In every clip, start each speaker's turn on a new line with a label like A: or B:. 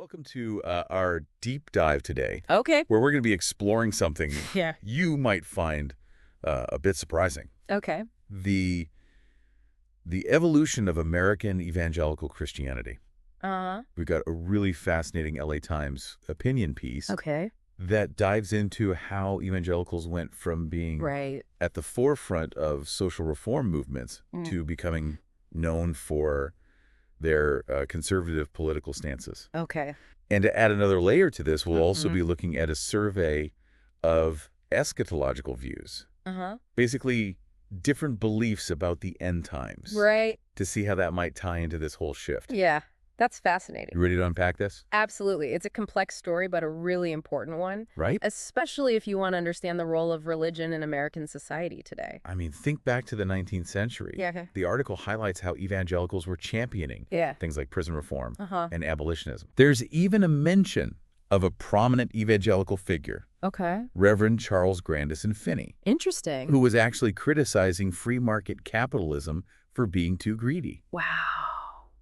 A: Welcome to our deep dive today,
B: Okay.
A: where we're going to be exploring something
B: Yeah.
A: you might find a bit surprising.
B: Okay.
A: The evolution of American evangelical Christianity.
B: Uh-huh.
A: We've got a really fascinating LA Times opinion piece
B: Okay.
A: that dives into how evangelicals went from being
B: Right.
A: at the forefront of social reform movements to becoming known for their conservative political stances.
B: Okay.
A: And to add another layer to this, we'll also be looking at a survey of eschatological views,
B: Uh-huh.
A: basically different beliefs about the end times,
B: Right.
A: to see how that might tie into this whole shift.
B: Yeah. That's fascinating.
A: You ready to unpack this?
B: Absolutely. It's a complex story, but a really important one,
A: Right?
B: especially if you want to understand the role of religion in American society today.
A: I mean, think back to the 19th century.
B: Yeah.
A: The article highlights how evangelicals were championing
B: Yeah.
A: things like prison reform
B: Uh-huh.
A: and abolitionism. There's even a mention of a prominent evangelical figure,
B: Okay.
A: Reverend Charles Grandison Finney,
B: Interesting.
A: who was actually criticizing free market capitalism for being too greedy.
B: Wow.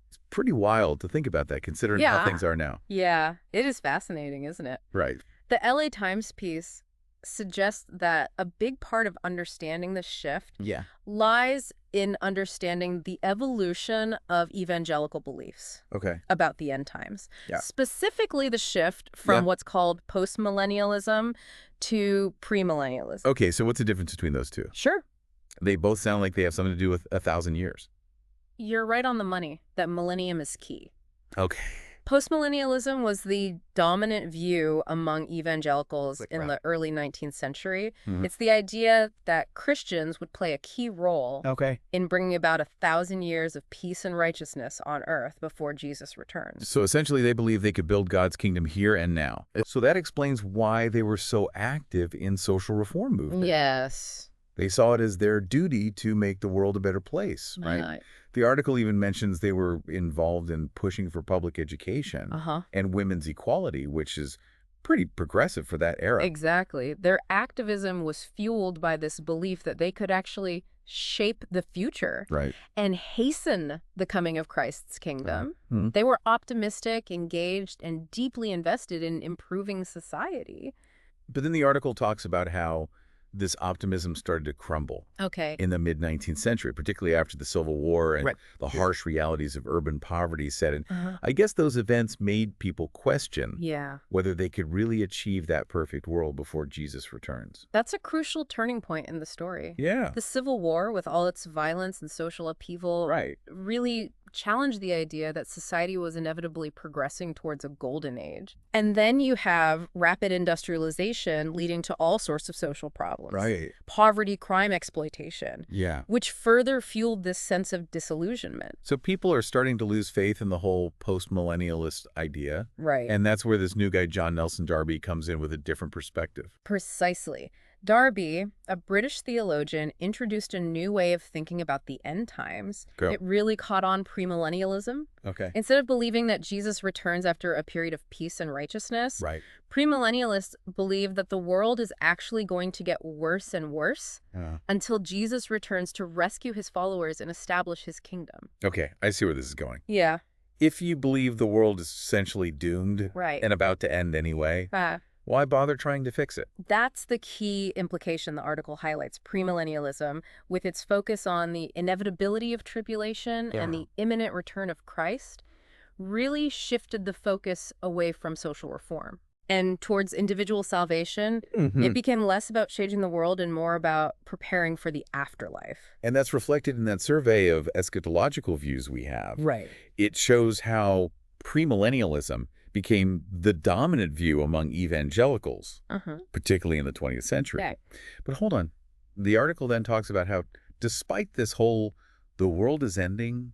A: It's pretty wild to think about that, considering how
B: Yeah.
A: things are now.
B: Yeah. It is fascinating, isn't it?
A: Right.
B: The LA Times piece suggests that a big part of understanding the shift
A: Yeah.
B: lies in understanding the evolution of evangelical beliefs
A: Okay.
B: about the end times.
A: Yeah.
B: Specifically the shift from
A: Yeah.
B: what's called postmillennialism to premillennialism.
A: Okay, so what's the difference between those two?
B: Sure.
A: They both sound like they have something to do with 1,000 years.
B: You're right on the money that millennium is key.
A: Okay.
B: Postmillennialism was the dominant view among evangelicals
A: Like
B: in
A: crap.
B: the early 19th century.
A: Mhm.
B: It's the idea that Christians would play a key role
A: Okay.
B: in bringing about 1,000 years of peace and righteousness on earth before Jesus returns.
A: So essentially they believe they could build God's kingdom here and now. So that explains why they were so active in social reform movement.
B: Yes.
A: They saw it as their duty to make the world a better place, right? The article even mentions they were involved in pushing for public education
B: Uh-huh.
A: and women's equality, which is pretty progressive for that era.
B: Exactly. Their activism was fueled by this belief that they could actually shape the future
A: Right.
B: and hasten the coming of Christ's kingdom.
A: Mhm.
B: They were optimistic, engaged, and deeply invested in improving society.
A: But then the article talks about how this optimism started to crumble
B: Okay.
A: in the mid-19th century, particularly after the Civil War and
B: Right.
A: the harsh realities of urban poverty set in.
B: Uh-huh.
A: I guess those events made people question
B: Yeah.
A: whether they could really achieve that perfect world before Jesus returns.
B: That's a crucial turning point in the story.
A: Yeah.
B: The Civil War, with all its violence and social upheaval,
A: Right.
B: really challenged the idea that society was inevitably progressing towards a golden age. And then you have rapid industrialization leading to all sorts of social problems.
A: Right.
B: Poverty, crime, exploitation,
A: Yeah.
B: which further fueled this sense of disillusionment.
A: So people are starting to lose faith in the whole post-millennialist idea.
B: Right.
A: And that's where this new guy, John Nelson Darby, comes in with a different perspective.
B: Precisely. Darby, a British theologian, introduced a new way of thinking about the end times.
A: Go.
B: It really caught on premillennialism.
A: Okay.
B: Instead of believing that Jesus returns after a period of peace and righteousness,
A: Right.
B: premillennialists believe that the world is actually going to get worse and worse until Jesus returns to rescue his followers and establish his kingdom.
A: Okay. I see where this is going.
B: Yeah.
A: If you believe the world is essentially doomed
B: Right.
A: and about to end anyway, why bother trying to fix it?
B: That's the key implication the article highlights. Premillennialism, with its focus on the inevitability of tribulation and the imminent return of Christ, really shifted the focus away from social reform and towards individual salvation. It became less about changing the world and more about preparing for the afterlife.
A: And that's reflected in that survey of eschatological views we have.
B: Right.
A: It shows how premillennialism became the dominant view among evangelicals, particularly in the 20th century.
B: Yeah.
A: But hold on. The article then talks about how despite this whole the world is ending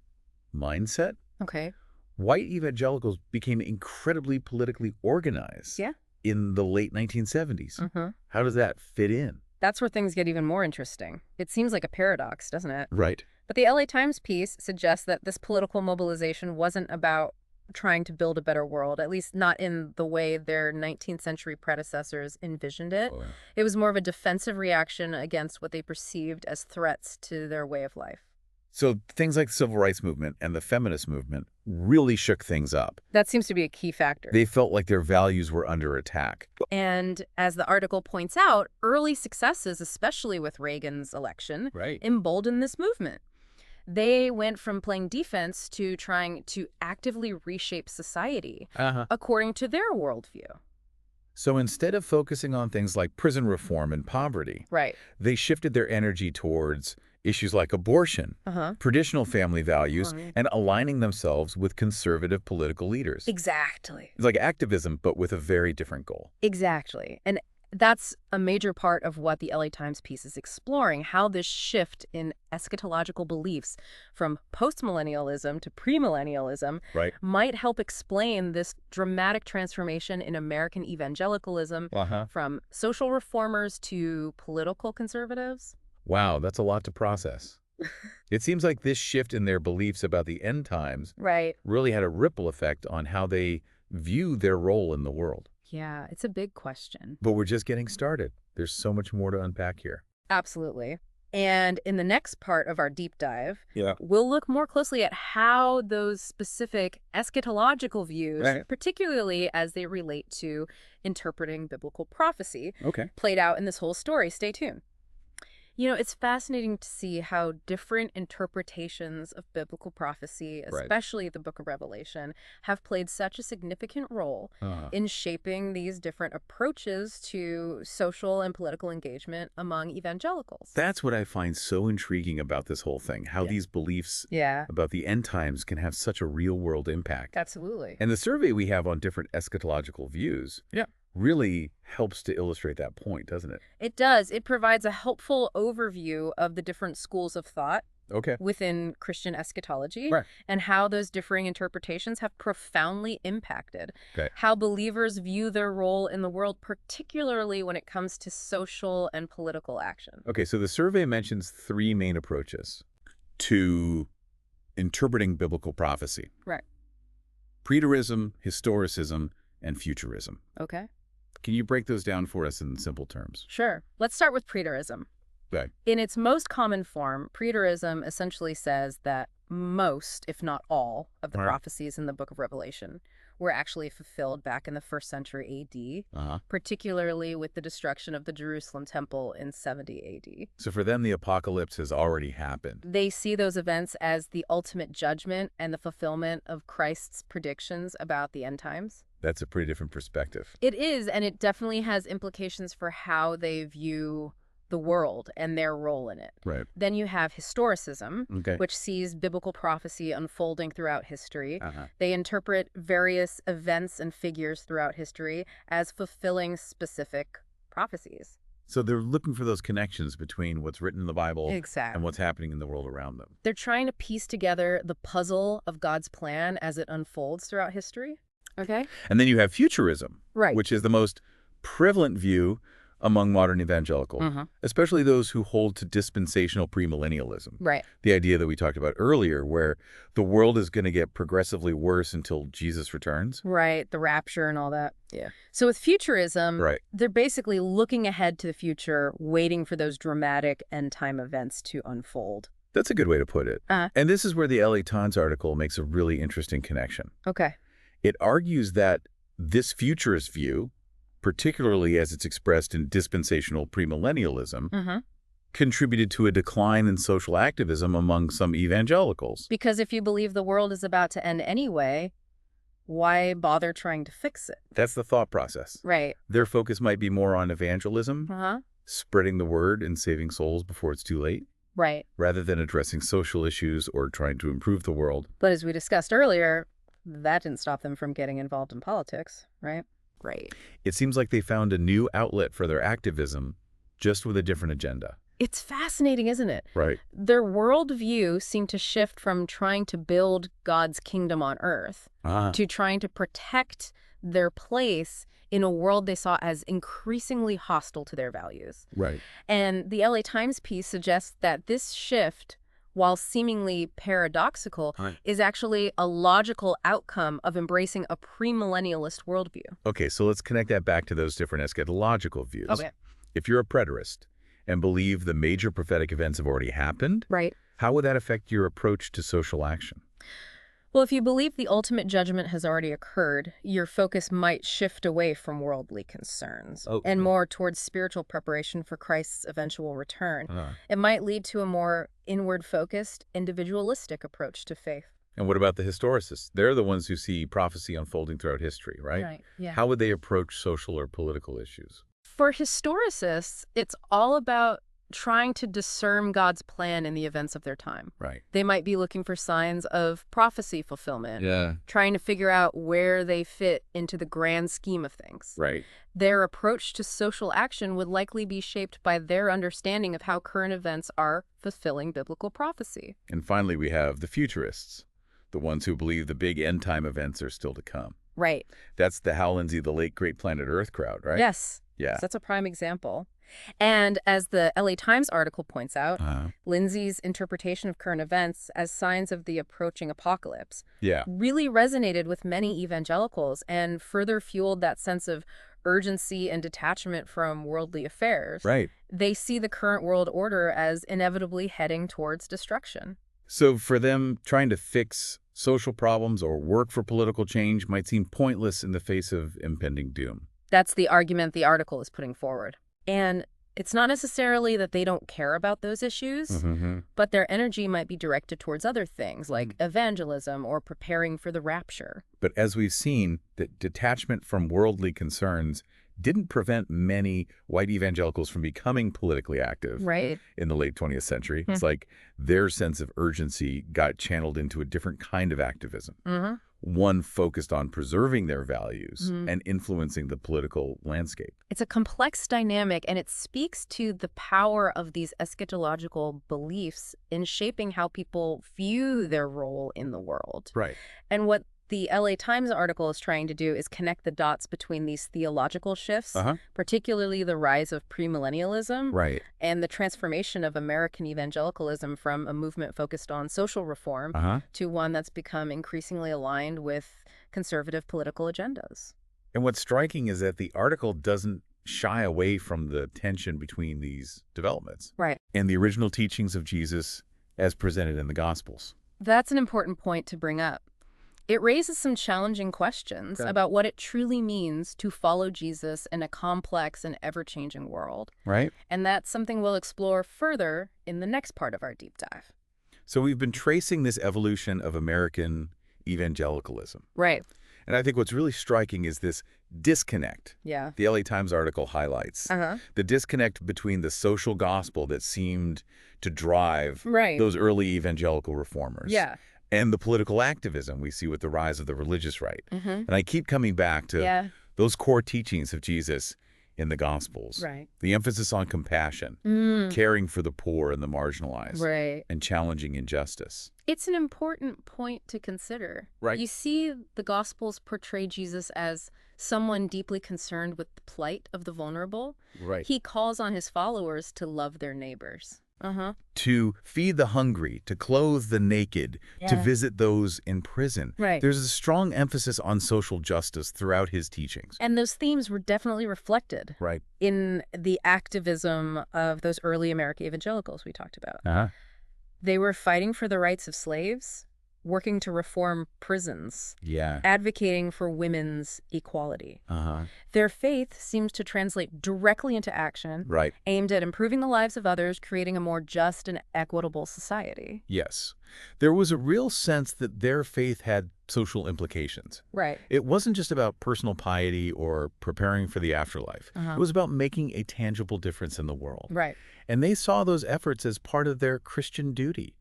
A: mindset,
B: Okay.
A: white evangelicals became incredibly politically organized in the late 1970s. How does that fit in?
B: That's where things get even more interesting. It seems like a paradox, doesn't it?
A: Right.
B: But the LA Times piece suggests that this political mobilization wasn't about trying to build a better world, at least not in the way their 19th century predecessors envisioned it.
A: Oh, yeah.
B: It was more of a defensive reaction against what they perceived as threats to their way of life.
A: So things like the civil rights movement and the feminist movement really shook things up.
B: That seems to be a key factor.
A: They felt like their values were under attack.
B: And as the article points out, early successes, especially with Reagan's election, emboldened this movement. They went from playing defense to trying to actively reshape society according to their worldview.
A: So instead of focusing on things like prison reform and poverty, they shifted their energy towards issues like abortion, traditional family values, and aligning themselves with conservative political leaders.
B: Exactly.
A: It's like activism, but with a very different goal.
B: Exactly. And that's a major part of what the LA Times piece is exploring, how this shift in eschatological beliefs from postmillennialism to premillennialism might help explain this dramatic transformation in American evangelicalism from social reformers to political conservatives.
A: Wow, that's a lot to process. It seems like this shift in their beliefs about the end times really had a ripple effect on how they view their role in the world.
B: Yeah, it's a big question.
A: But we're just getting started. There's so much more to unpack here.
B: Absolutely. And in the next part of our deep dive, we'll look more closely at how those specific eschatological views, particularly as they relate to interpreting biblical prophecy, played out in this whole story. Stay tuned. You know, it's fascinating to see how different interpretations of biblical prophecy, especially the book of Revelation, have played such a significant role in shaping these different approaches to social and political engagement among evangelicals.
A: That's what I find so intriguing about this whole thing, how these beliefs about the end times can have such a real-world impact.
B: Absolutely.
A: And the survey we have on different eschatological views really helps to illustrate that point, doesn't it?
B: It does. It provides a helpful overview of the different schools of thought within Christian eschatology and how those differing interpretations have profoundly impacted how believers view their role in the world, particularly when it comes to social and political action.
A: Okay, so the survey mentions three main approaches to interpreting biblical prophecy. Preterism, historicism, and futurism. Can you break those down for us in simple terms?
B: Sure. Let's start with preterism. In its most common form, preterism essentially says that most, if not all, of the prophecies in the book of Revelation were actually fulfilled back in the 1st century A.D., particularly with the destruction of the Jerusalem temple in 70 A.D.
A: So for them, the apocalypse has already happened.
B: They see those events as the ultimate judgment and the fulfillment of Christ's predictions about the end times.
A: That's a pretty different perspective.
B: It is, and it definitely has implications for how they view the world and their role in it. Then you have historicism, which sees biblical prophecy unfolding throughout history. They interpret various events and figures throughout history as fulfilling specific prophecies.
A: So they're looking for those connections between what's written in the Bible and what's happening in the world around them.
B: They're trying to piece together the puzzle of God's plan as it unfolds throughout history.
A: And then you have futurism, which is the most prevalent view among modern evangelicals, especially those who hold to dispensational premillennialism. The idea that we talked about earlier, where the world is going to get progressively worse until Jesus returns.
B: The rapture and all that. So with futurism, they're basically looking ahead to the future, waiting for those dramatic end-time events to unfold.
A: That's a good way to put it. And this is where the LA Times article makes a really interesting connection. It argues that this futurist view, particularly as it's expressed in dispensational premillennialism, contributed to a decline in social activism among some evangelicals.
B: Because if you believe the world is about to end anyway, why bother trying to fix it?
A: That's the thought process. Their focus might be more on evangelism, spreading the word and saving souls before it's too late, rather than addressing social issues or trying to improve the world.
B: But as we discussed earlier, that didn't stop them from getting involved in politics,
A: It seems like they found a new outlet for their activism, just with a different agenda.
B: It's fascinating, isn't it? Their worldview seemed to shift from trying to build God's kingdom on earth to trying to protect their place in a world they saw as increasingly hostile to their values. And the LA Times piece suggests that this shift, while seemingly paradoxical, is actually a logical outcome of embracing a premillennialist worldview.
A: Okay, so let's connect that back to those different eschatological views. If you're a preterist and believe the major prophetic events have already happened,
B: Right.
A: how would that affect your approach to social action?
B: Well, if you believe the ultimate judgment has already occurred, your focus might shift away from worldly concerns and more towards spiritual preparation for Christ's eventual return. It might lead to a more inward-focused, individualistic approach to faith.
A: And what about the historicists? They're the ones who see prophecy unfolding throughout history, right?
B: Right, yeah.
A: How would they approach social or political issues?
B: For historicists, it's all about trying to discern God's plan in the events of their time.
A: Right.
B: They might be looking for signs of prophecy fulfillment, trying to figure out where they fit into the grand scheme of things.
A: Right.
B: Their approach to social action would likely be shaped by their understanding of how current events are fulfilling biblical prophecy.
A: And finally, we have the futurists, the ones who believe the big end-time events are still to come.
B: Right.
A: That's the Hal Lindsey, the late great planet Earth crowd, right?
B: Yes.
A: Yeah.
B: So that's a prime example. And as the LA Times article points out, Lindsey's interpretation of current events as signs of the approaching apocalypse really resonated with many evangelicals and further fueled that sense of urgency and detachment from worldly affairs.
A: Right.
B: They see the current world order as inevitably heading towards destruction.
A: So for them, trying to fix social problems or work for political change might seem pointless in the face of impending doom.
B: That's the argument the article is putting forward. And it's not necessarily that they don't care about those issues, but their energy might be directed towards other things like evangelism or preparing for the rapture.
A: But as we've seen, that detachment from worldly concerns didn't prevent many white evangelicals from becoming politically active in the late 20th century. It's like their sense of urgency got channeled into a different kind of activism. One focused on preserving their values and influencing the political landscape.
B: It's a complex dynamic, and it speaks to the power of these eschatological beliefs in shaping how people view their role in the world.
A: Right.
B: And what the LA Times article is trying to do is connect the dots between these theological shifts, particularly the rise of premillennialism and the transformation of American evangelicalism from a movement focused on social reform to one that's become increasingly aligned with conservative political agendas.
A: And what's striking is that the article doesn't shy away from the tension between these developments and the original teachings of Jesus as presented in the Gospels.
B: That's an important point to bring up. It raises some challenging questions about what it truly means to follow Jesus in a complex and ever-changing world.
A: Right.
B: And that's something we'll explore further in the next part of our deep dive.
A: So we've been tracing this evolution of American evangelicalism.
B: Right.
A: And I think what's really striking is this disconnect.
B: Yeah.
A: The LA Times article highlights the disconnect between the social gospel that seemed to drive those early evangelical reformers. And the political activism we see with the rise of the religious right. And I keep coming back to those core teachings of Jesus in the Gospels.
B: Right.
A: The emphasis on compassion, caring for the poor and the marginalized, and challenging injustice.
B: It's an important point to consider.
A: Right.
B: You see the Gospels portray Jesus as someone deeply concerned with the plight of the vulnerable.
A: Right.
B: He calls on his followers to love their neighbors.
A: To feed the hungry, to clothe the naked, to visit those in prison.
B: Right.
A: There's a strong emphasis on social justice throughout his teachings.
B: And those themes were definitely reflected in the activism of those early American evangelicals we talked about. They were fighting for the rights of slaves, working to reform prisons, advocating for women's equality. Their faith seems to translate directly into action, aimed at improving the lives of others, creating a more just and equitable society.
A: Yes. There was a real sense that their faith had social implications.
B: Right.
A: It wasn't just about personal piety or preparing for the afterlife. It was about making a tangible difference in the world.
B: Right.
A: And they saw those efforts as part of their Christian duty,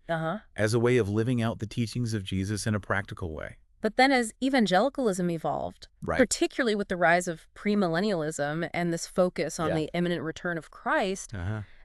A: as a way of living out the teachings of Jesus in a practical way.
B: But then as evangelicalism evolved, particularly with the rise of premillennialism and this focus on the imminent return of Christ,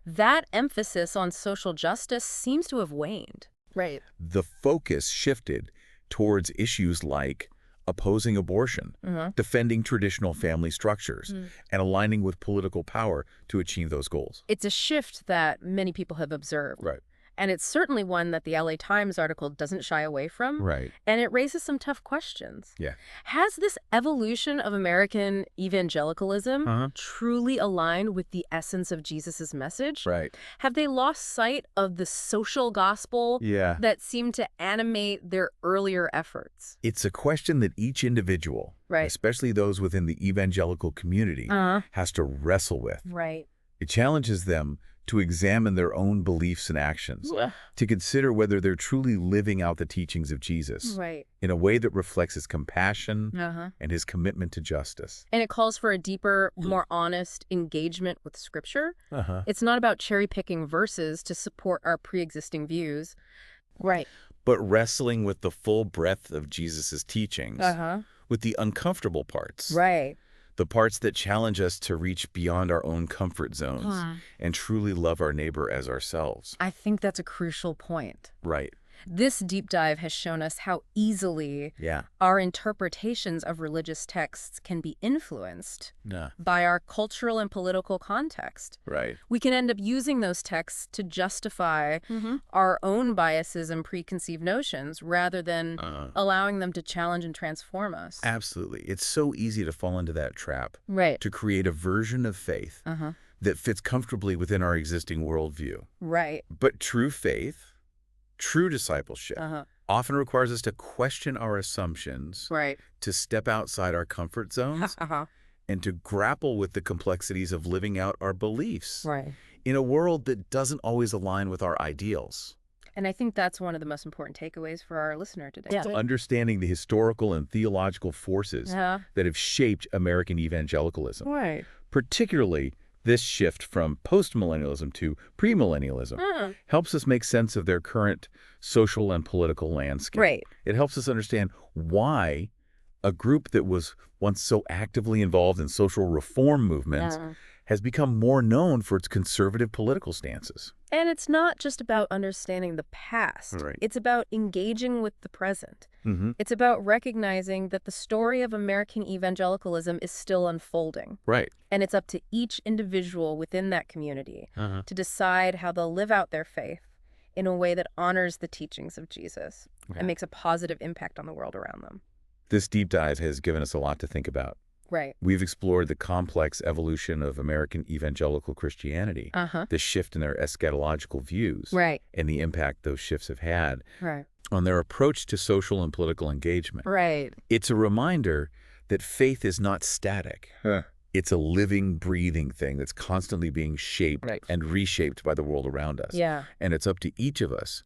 B: that emphasis on social justice seems to have waned. Right.
A: The focus shifted towards issues like opposing abortion, defending traditional family structures, and aligning with political power to achieve those goals.
B: It's a shift that many people have observed.
A: Right.
B: And it's certainly one that the LA Times article doesn't shy away from.
A: Right.
B: And it raises some tough questions.
A: Yeah.
B: Has this evolution of American evangelicalism truly aligned with the essence of Jesus's message?
A: Right.
B: Have they lost sight of the social gospel that seemed to animate their earlier efforts?
A: It's a question that each individual, especially those within the evangelical community, has to wrestle with.
B: Right.
A: It challenges them to examine their own beliefs and actions, to consider whether they're truly living out the teachings of Jesus in a way that reflects his compassion and his commitment to justice.
B: And it calls for a deeper, more honest engagement with Scripture. It's not about cherry-picking verses to support our pre-existing views. Right.
A: But wrestling with the full breadth of Jesus's teachings, with the uncomfortable parts.
B: Right.
A: The parts that challenge us to reach beyond our own comfort zones and truly love our neighbor as ourselves.
B: I think that's a crucial point.
A: Right.
B: This deep dive has shown us how easily our interpretations of religious texts can be influenced by our cultural and political context.
A: Right.
B: We can end up using those texts to justify our own biases and preconceived notions rather than allowing them to challenge and transform us.
A: Absolutely. It's so easy to fall into that trap.
B: Right.
A: To create a version of faith that fits comfortably within our existing worldview.
B: Right.
A: But true faith, true discipleship often requires us to question our assumptions, to step outside our comfort zones, and to grapple with the complexities of living out our beliefs in a world that doesn't always align with our ideals.
B: And I think that's one of the most important takeaways for our listener today.
A: Understanding the historical and theological forces that have shaped American evangelicalism. Particularly this shift from postmillennialism to premillennialism helps us make sense of their current social and political landscape. It helps us understand why a group that was once so actively involved in social reform movements has become more known for its conservative political stances.
B: And it's not just about understanding the past. It's about engaging with the present. It's about recognizing that the story of American evangelicalism is still unfolding. And it's up to each individual within that community to decide how they'll live out their faith in a way that honors the teachings of Jesus and makes a positive impact on the world around them.
A: This deep dive has given us a lot to think about. We've explored the complex evolution of American evangelical Christianity, the shift in their eschatological views, and the impact those shifts have had on their approach to social and political engagement. It's a reminder that faith is not static. It's a living, breathing thing that's constantly being shaped and reshaped by the world around us. And it's up to each of us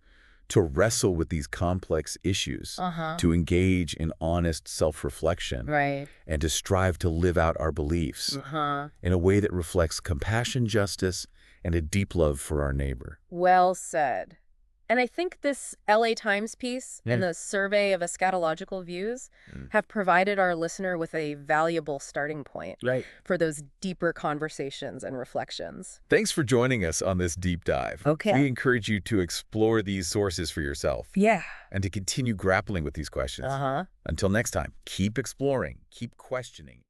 A: to wrestle with these complex issues, to engage in honest self-reflection, and to strive to live out our beliefs in a way that reflects compassion, justice, and a deep love for our neighbor.
B: Well said. And I think this LA Times piece and the survey of eschatological views have provided our listener with a valuable starting point for those deeper conversations and reflections.
A: Thanks for joining us on this deep dive. We encourage you to explore these sources for yourself. And to continue grappling with these questions. Until next time, keep exploring, keep questioning.